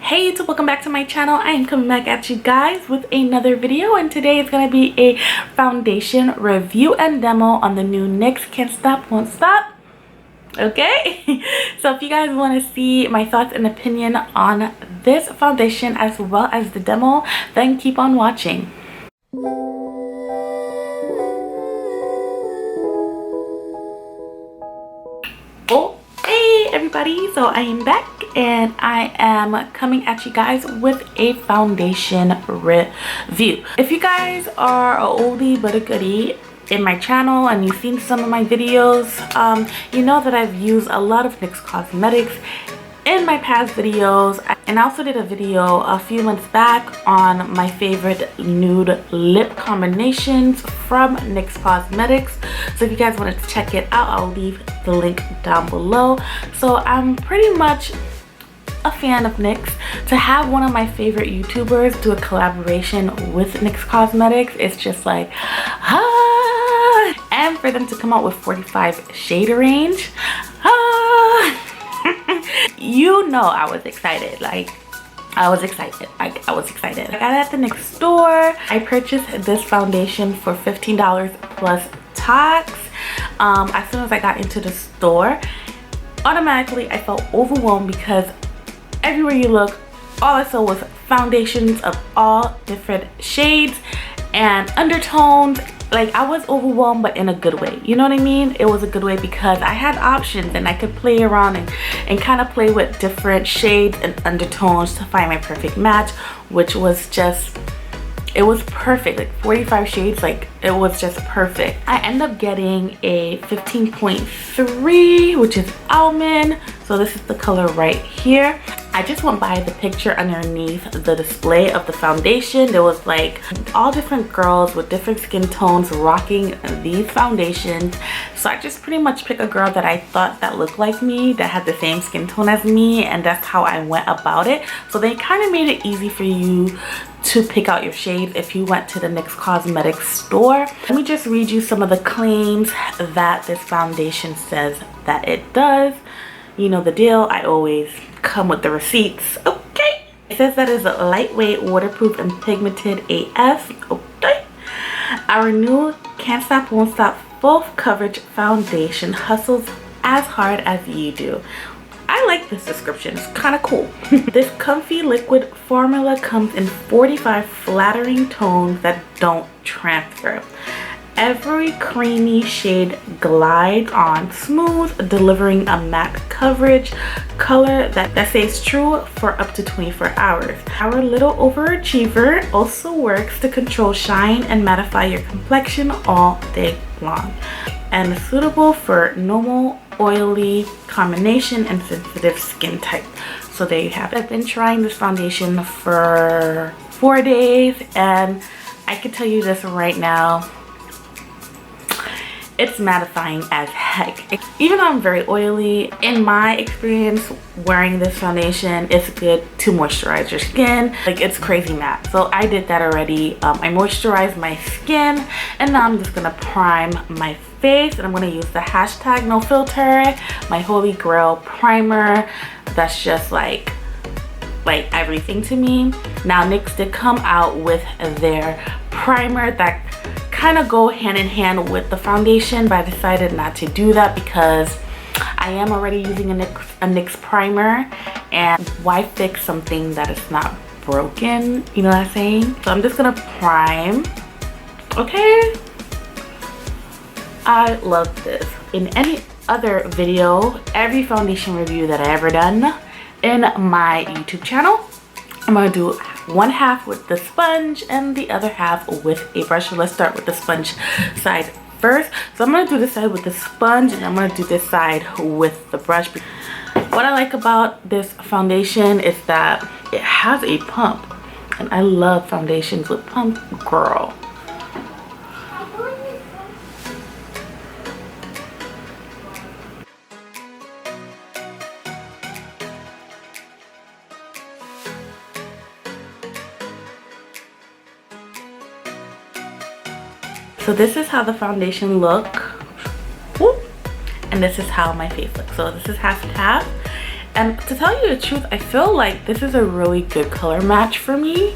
Hey YouTube, welcome back to my channel. I am coming back at you guys with another video, and today is going to be a foundation review and demo on the new NYX Can't Stop Won't Stop. Okay, so if you guys want to see my thoughts and opinion on this foundation as well as the demo, then keep on watching. Everybody, so I am back and I am coming at you guys with a foundation review. If you guys are a oldie but a goodie in my channel and you've seen some of my videos, you know that I've used a lot of NYX cosmetics in my past videos, and I also did a video a few months back on my favorite nude lip combinations from NYX Cosmetics. So if you guys wanted to check it out, I'll leave the link down below. So I'm pretty much a fan of NYX. To have one of my favorite YouTubers do a collaboration with NYX Cosmetics, it's just like, and for them to come out with 45 shade range, you know I was excited. I was excited. I got it at the NYX store. I purchased this foundation for $15 plus tax. As soon as I got into the store, automatically I felt overwhelmed because everywhere you look, all I saw was foundations of all different shades and undertones. Like, I was overwhelmed, but in a good way. You know what I mean? It was a good way because I had options and I could play around and kind of play with different shades and undertones to find my perfect match, which was just, it was perfect. Like 45 shades, like it was just perfect. I end up getting a 15.3, which is Almond. So this is the color right here. I just went by the picture underneath the display of the foundation. There was like all different girls with different skin tones rocking these foundations. So I just pretty much picked a girl that I thought that looked like me, that had the same skin tone as me, and that's how I went about it. So they kind of made it easy for you to pick out your shades if you went to the NYX Cosmetics store. Let me just read you some of the claims that this foundation says that it does. You know the deal, I always come with the receipts. Okay, it says that it's a lightweight, waterproof, and pigmented AF. Okay, our new Can't Stop Won't Stop full coverage foundation hustles as hard as you do. I like this description, it's kind of cool. This comfy liquid formula comes in 45 flattering tones that don't transfer. Every creamy shade glides on smooth, delivering a matte coverage color that stays true for up to 24 hours. Our little overachiever also works to control shine and mattify your complexion all day long, and is suitable for normal, oily, combination, and sensitive skin type. So there you have it. I've been trying this foundation for 4 days, and I can tell you this right now, it's mattifying as heck. Even though I'm very oily, in my experience wearing this foundation, it's good to moisturize your skin. Like, it's crazy matte. So I did that already. I moisturized my skin, and now I'm just gonna prime my face, and I'm gonna use the hashtag no filter, my holy grail primer. That's just like everything to me. Now NYX did come out with their primer that kind of go hand in hand with the foundation, but I decided not to do that because I am already using a NYX primer, and why fix something that is not broken? You know what I'm saying? So I'm just gonna prime. Okay, I love this. In any other video, every foundation review that I ever done in my YouTube channel, I'm gonna do one half with the sponge and the other half with a brush. So let's start with the sponge side first. So I'm gonna do this side with the sponge, and I'm gonna do this side with the brush. What I like about this foundation is that it has a pump, and I love foundations with pump, girl. So this is how the foundation look, and this is how my face looks. So this is half and half, And to tell you the truth, I feel like this is a really good color match for me.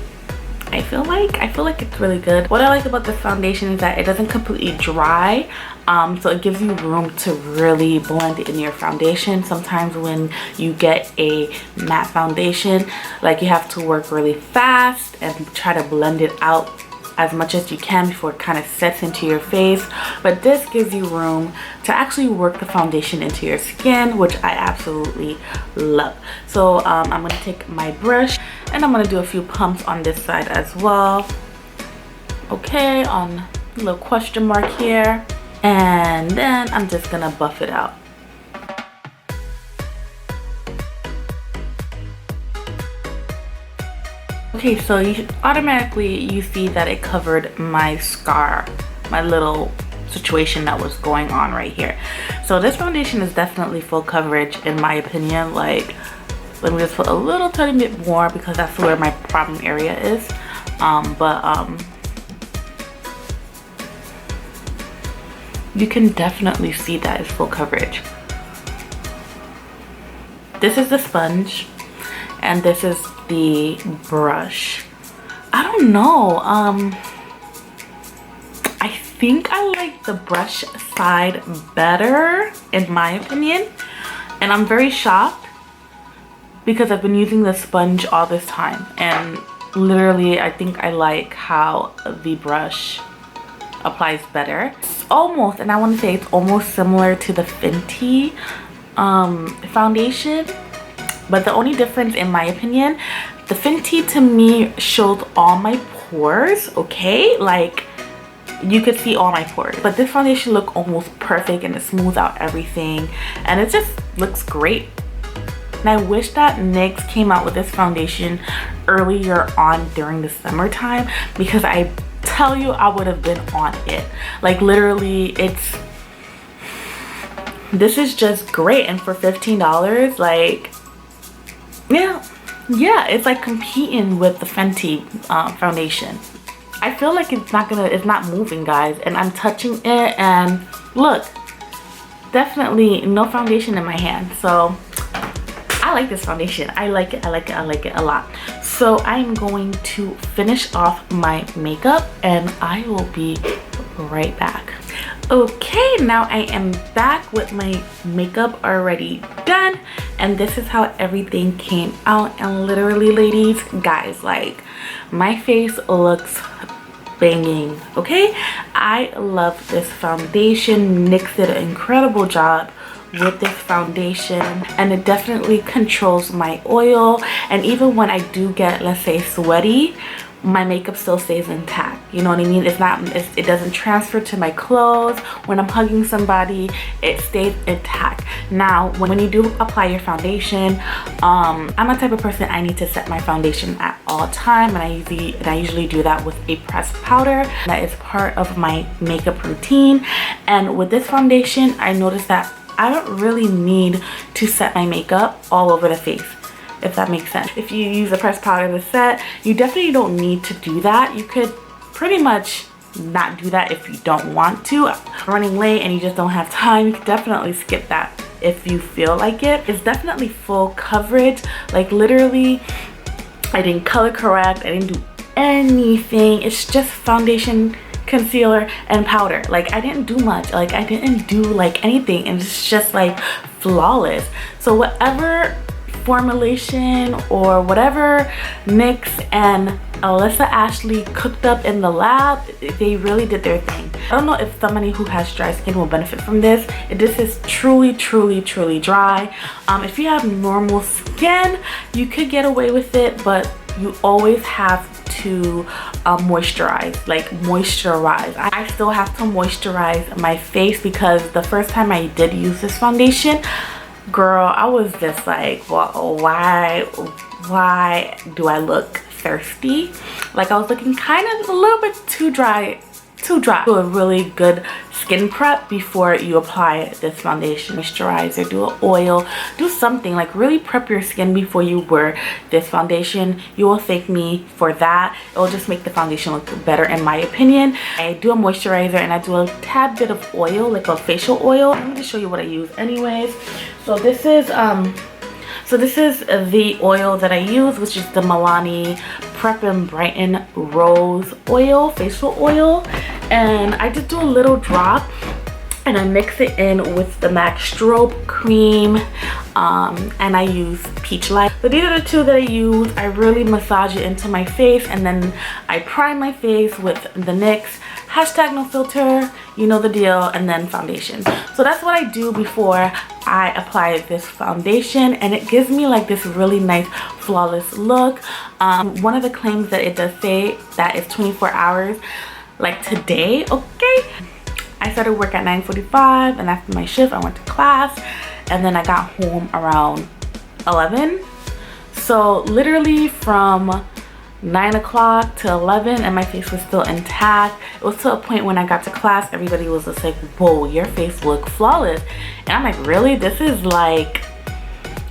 I feel like it's really good. What I like about this foundation is that it doesn't completely dry, so it gives you room to really blend in your foundation. Sometimes when you get a matte foundation, like you have to work really fast and try to blend it out as much as you can before it kind of sets into your face. But this gives you room to actually work the foundation into your skin, which I absolutely love. So I'm gonna take my brush and I'm gonna do a few pumps on this side as well. Okay, on a little question mark here. And then I'm just gonna buff it out. Okay, so you automatically see that it covered my scar, my little situation that was going on right here. So this foundation is definitely full coverage in my opinion. Like, let me just put a little tiny bit more because that's where my problem area is. You can definitely see that it's full coverage. This is the sponge and this is the brush. I don't know, I think I like the brush side better in my opinion, and I'm very shocked because I've been using the sponge all this time and literally I think I like how the brush applies better. It's almost, and I want to say it's almost similar to the Fenty foundation. But the only difference in my opinion, the Fenty to me showed all my pores, okay? Like, you could see all my pores. But this foundation looked almost perfect and it smooths out everything. And it just looks great. And I wish that NYX came out with this foundation earlier on during the summertime, because I tell you, I would have been on it. Like, literally, this is just great. And for $15, like, yeah, it's like competing with the Fenty foundation. I feel like it's not moving, guys, and I'm touching it and look, definitely no foundation in my hand. So I like this foundation. I like it a lot. So I'm going to finish off my makeup and I will be right back. Okay, now I am back with my makeup already done, and this is how everything came out. And literally, ladies, guys, like, my face looks banging. Okay, I love this foundation. NYX did an incredible job with this foundation, and it definitely controls my oil. And even when I do get, let's say, sweaty, my makeup still stays intact. You know what I mean? It doesn't transfer to my clothes. When I'm hugging somebody, it stays intact. Now, when you do apply your foundation, I'm a type of person, I need to set my foundation at all time, and I usually do that with a pressed powder. That is part of my makeup routine. And with this foundation, I noticed that I don't really need to set my makeup all over the face, if that makes sense. If you use a pressed powder to set, you definitely don't need to do that. You could pretty much not do that if you don't want to. Running late and you just don't have time, you can definitely skip that if you feel like it. It's definitely full coverage. Like, literally, I didn't color correct, I didn't do anything. It's just foundation, concealer, and powder. Like, I didn't do much. Like, I didn't do like anything, and it's just like flawless. So whatever formulation or whatever NYX and Alyssa Ashley cooked up in the lab, they really did their thing. I don't know if somebody who has dry skin will benefit from this. This is truly dry. If you have normal skin, you could get away with it, but you always have to moisturize. I still have to moisturize my face, because the first time I did use this foundation, girl, I was just like, well, why do I look thirsty? Like, I was looking kind of a little bit too dry. Do a really good skin prep before you apply this foundation. Moisturizer, do an oil, do something, like really prep your skin before you wear this foundation. You will thank me for that. It will just make the foundation look better, in my opinion. I do a moisturizer and I do a tad bit of oil, like a facial oil. Let me just show you what I use anyways. So this is So this is the oil that I use, which is the Milani Prep and Brighten Rose Oil, facial oil. And I just do a little drop and I mix it in with the MAC Strobe Cream, and I use Peach Light. So these are the two that I use. I really massage it into my face, and then I prime my face with the NYX hashtag no filter, you know the deal, and then foundation. So that's what I do before I apply this foundation, and it gives me like this really nice flawless look. One of the claims that it does say that it's 24 hours, like today, okay? I started work at 9:45, and after my shift I went to class, and then I got home around 11. So literally from 9 o'clock to 11 and my face was still intact. It was to a point when I got to class, everybody was just like, whoa, your face look flawless. And I'm like, really? This is like,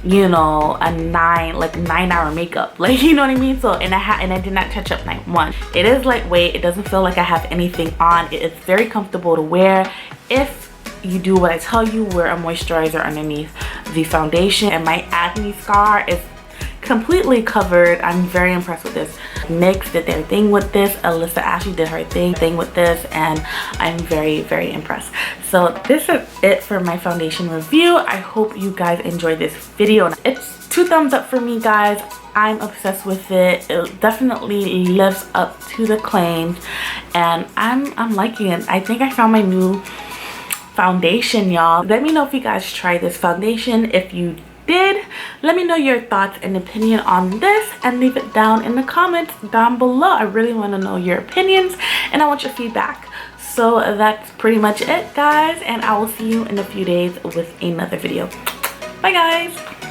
you know, a 9-hour makeup, like, you know what I mean? So and I did not touch up night one. It is lightweight. It doesn't feel like I have anything on. It is very comfortable to wear if you do what I tell you, wear a moisturizer underneath the foundation. And my acne scar is completely covered. I'm very impressed with this. NYX did their thing with this. Alyssa Ashley did her thing with this, and I'm very, very impressed. So this is it for my foundation review. I hope you guys enjoyed this video. It's 2 thumbs up for me, guys. I'm obsessed with it. It definitely lives up to the claims, and I'm liking it. I think I found my new foundation, y'all. Let me know if you guys try this foundation. If you did, let me know your thoughts and opinion on this, and leave it down in the comments down below. I really want to know your opinions, and I want your feedback. So that's pretty much it, guys, and I will see you in a few days with another video. Bye, guys.